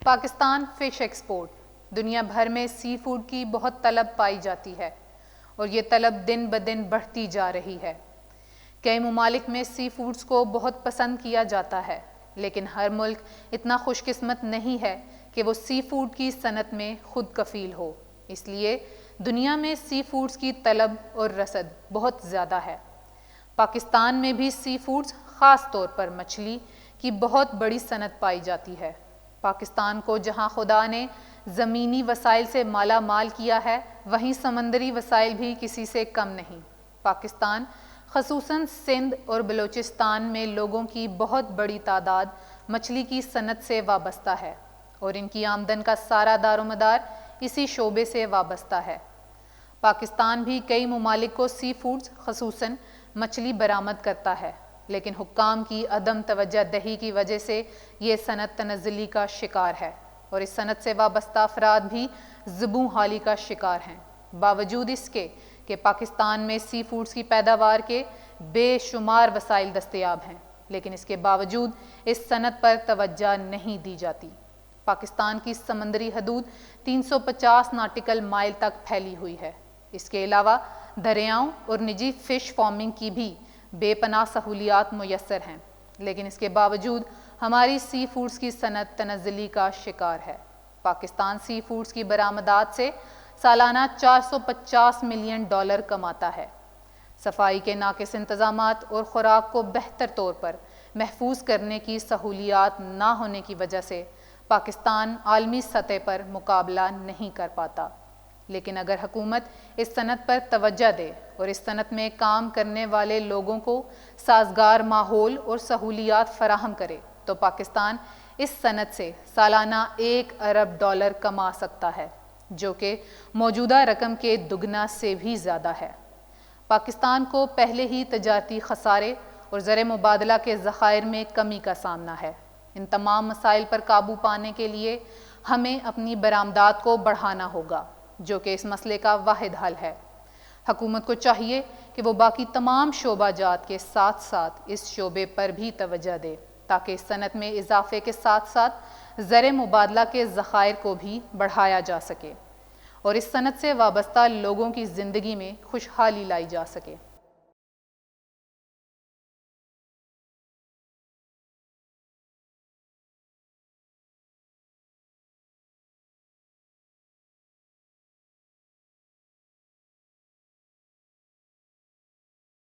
Pakistan fish export دنیا بھر میں سی فوڈ کی بہت طلب پائی جاتی ہے اور یہ طلب دن بدن بڑھتی جا رہی ہے۔ کئی ممالک میں سی فوڈز کو بہت پسند کیا جاتا ہے، لیکن ہر ملک اتنا خوش قسمت نہیں ہے کہ وہ سی فوڈ کی صنعت میں خود کفیل ہو۔ اس لیے دنیا میں سی فوڈز کی طلب اور رسد بہت زیادہ ہے۔ پاکستان میں بھی سی فوڈز، خاص طور پر مچھلی کی بہت بڑی صنعت پائی جاتی ہے۔ پاکستان کو جہاں خدا نے زمینی وسائل سے مالا مال کیا ہے، وہیں سمندری وسائل بھی کسی سے کم نہیں۔ پاکستان خصوصاً سندھ اور بلوچستان میں لوگوں کی بہت بڑی تعداد مچھلی کی صنعت سے وابستہ ہے اور ان کی آمدن کا سارا دار و مدار اسی شعبے سے وابستہ ہے۔ پاکستان بھی کئی ممالک کو سی فوڈز خصوصاً مچھلی برآمد کرتا ہے، لیکن حکام کی عدم توجہ دہی کی وجہ سے یہ صنعت تنزلی کا شکار ہے اور اس صنعت سے وابستہ افراد بھی زبوں حالی کا شکار ہیں۔ باوجود اس کے کہ پاکستان میں سی فوڈز کی پیداوار کے بے شمار وسائل دستیاب ہیں، لیکن اس کے باوجود اس صنعت پر توجہ نہیں دی جاتی۔ پاکستان کی سمندری حدود 350 ناٹیکل مائل تک پھیلی ہوئی ہے۔ اس کے علاوہ دریاؤں اور نجی فش فارمنگ کی بھی بے پناہ سہولیات میسر ہیں، لیکن اس کے باوجود ہماری سی فوڈز کی صنعت تنزلی کا شکار ہے۔ پاکستان سی فوڈز کی برآمدات سے سالانہ $450 ملین کماتا ہے۔ صفائی کے ناقص انتظامات اور خوراک کو بہتر طور پر محفوظ کرنے کی سہولیات نہ ہونے کی وجہ سے پاکستان عالمی سطح پر مقابلہ نہیں کر پاتا۔ لیکن اگر حکومت اس صنعت پر توجہ دے اور اس صنعت میں کام کرنے والے لوگوں کو سازگار ماحول اور سہولیات فراہم کرے تو پاکستان اس صنعت سے سالانہ $1 ارب کما سکتا ہے، جو کہ موجودہ رقم کے دگنا سے بھی زیادہ ہے۔ پاکستان کو پہلے ہی تجارتی خسارے اور زر مبادلہ کے ذخائر میں کمی کا سامنا ہے۔ ان تمام مسائل پر قابو پانے کے لیے ہمیں اپنی برآمدات کو بڑھانا ہوگا، جو کہ اس مسئلے کا واحد حل ہے۔ حکومت کو چاہیے کہ وہ باقی تمام شعبہ جات کے ساتھ ساتھ اس شعبے پر بھی توجہ دے تاکہ اس صنعت میں اضافے کے ساتھ ساتھ زر مبادلہ کے ذخائر کو بھی بڑھایا جا سکے اور اس صنعت سے وابستہ لوگوں کی زندگی میں خوشحالی لائی جا سکے۔